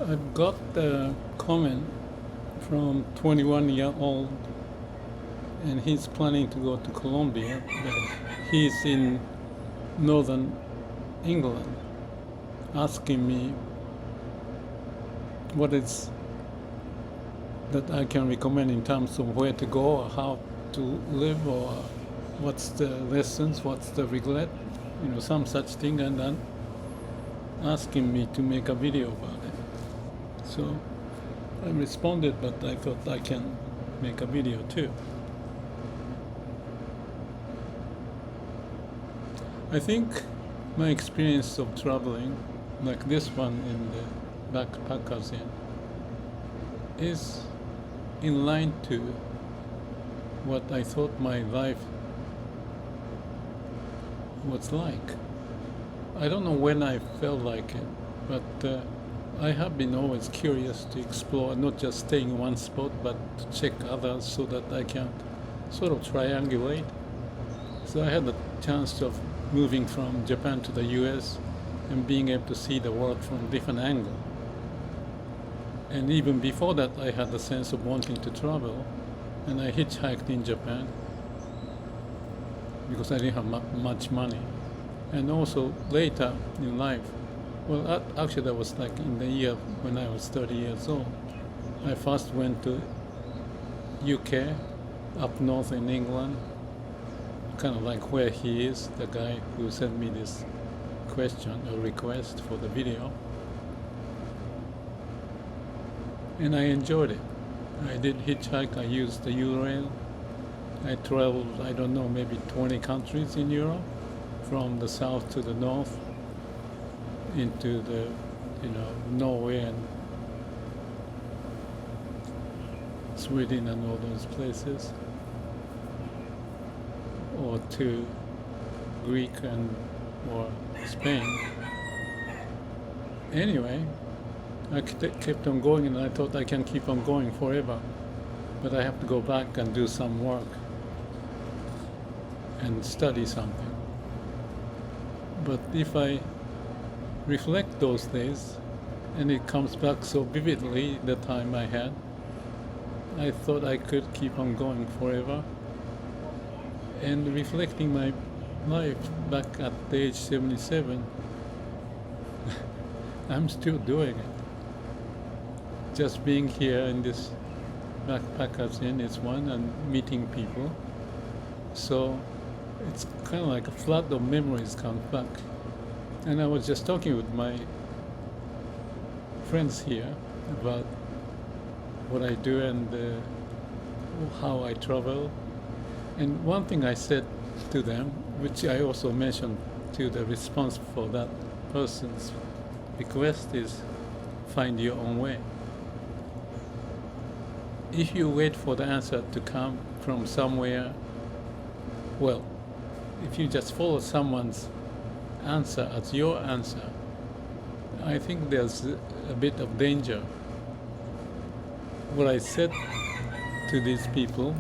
I've got a comment from 21-year-old, and he's planning to go to Colombia, but he's in northern England, asking me what is that I can recommend in terms of where to go or how to live, or what's the lessons, what's the regret, some such thing, and then asking me to make a video about it. So I responded, but I thought I can make a video too. I think my experience of traveling, like this one in the backpackers inn, is in line to what I thought my life was like. I don't know when I felt like it, but I have been always curious to explore, not just stay in one spot, but to check others so that I can sort of triangulate. So I had the chance of moving from Japan to the US and being able to see the world from a different angle. And even before that, I had the sense of wanting to travel, and I hitchhiked in Japan because I didn't have much money. And also later in life, well, actually that was like in the year when I was 30 years old. I first went to UK, up north in England, kind of like where he is, the guy who sent me this question or request for the video. And I enjoyed it. I did hitchhike, I used the Eurail. I traveled, I don't know, maybe 20 countries in Europe, from the south to the north, into the, Norway and Sweden and all those places, or to Greek or Spain. Anyway, I kept on going, and I thought I can keep on going forever, but I have to go back and do some work and study something. But if I reflect those days, and it comes back so vividly, the time I had, I thought I could keep on going forever. And reflecting my life back at the age 77, I'm still doing it. Just being here in this backpackers inn is one, and meeting people. So it's kind of like a flood of memories comes back. And I was just talking with my friends here about what I do and how I travel. And one thing I said to them, which I also mentioned to the response for that person's request, is find your own way. If you wait for the answer to come from somewhere, well, if you just follow someone's answer as your answer, I think there's a bit of danger. What I said to these people,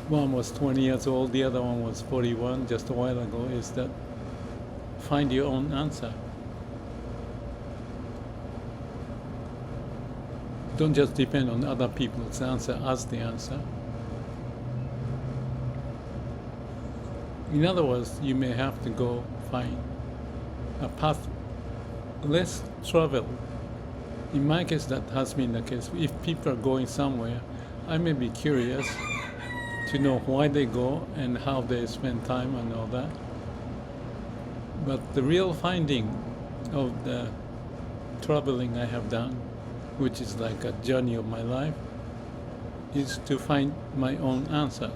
one was 20 years old, the other one was 41 just a while ago, is that find your own answer. Don't just depend on other people's answer as the answer. In other words, you may have to go find a path less traveled. In my case, that has been the case. If people are going somewhere, I may be curious to know why they go and how they spend time and all that. But the real finding of the traveling I have done, which is like a journey of my life, is to find my own answer.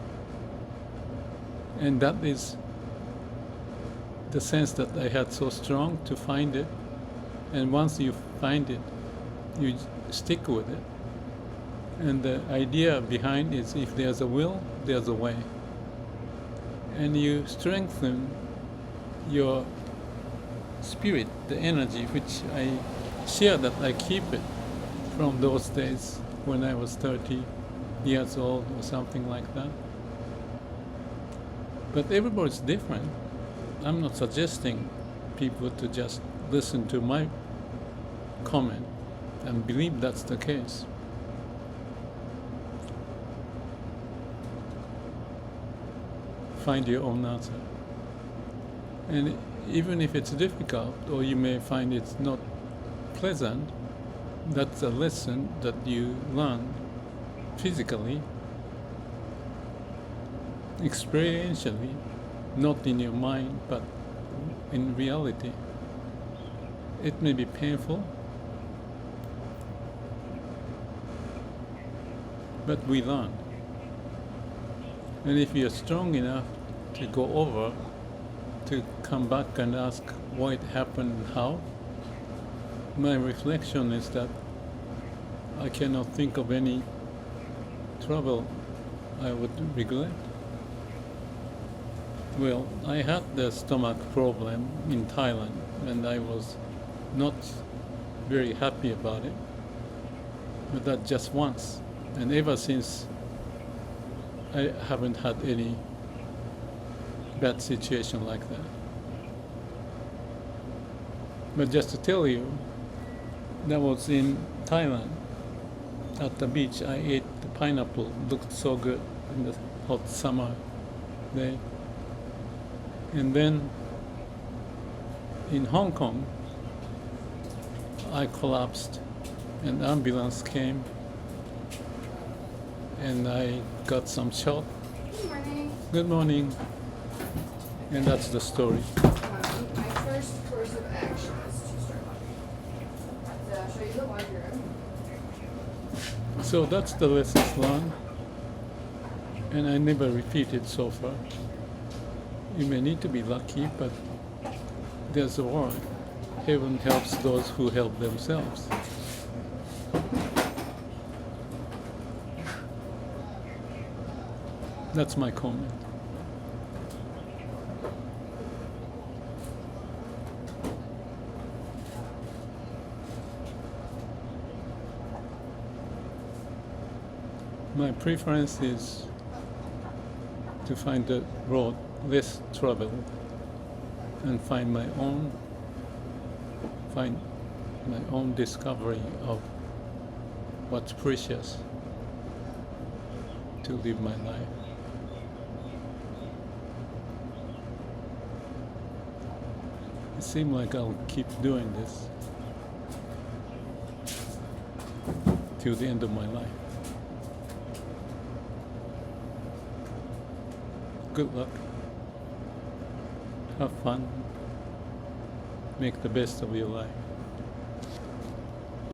And that is the sense that I had so strong, to find it. And once you find it, you stick with it. And the idea behind is, if there's a will, there's a way. And you strengthen your spirit, the energy, which I share, that I keep it from those days when I was 30 years old or something like that. But everybody's different. I'm not suggesting people to just listen to my comment. and believe that's the case. Find your own answer. And even if it's difficult, or you may find it's not pleasant, that's a lesson that you learn physically, experientially, not in your mind, but in reality. It may be painful, but we learn. And if you're strong enough to go over, to come back and ask why it happened and how, my reflection is that I cannot think of any trouble I would regret. Well, I had the stomach problem in Thailand, and I was not very happy about it, but that just once. And ever since, I haven't had any bad situation like that. But just to tell you, that was in Thailand. At the beach, I ate the pineapple. Looked so good in the hot summer day. And then in Hong Kong, I collapsed, and ambulance came, and I got some shot. Good morning. Good morning. And that's the story. My first course of action is to start walking. So I'll show you the laundry room. So that's the lessons learned, and I never repeat it so far. You may need to be lucky, but there's a word. Heaven helps those who help themselves. That's my comment. My preference is to find the road less traveled and find my own discovery of what's precious to live my life. It seems like I'll keep doing this till the end of my life. Good luck. Have fun. Make the best of your life.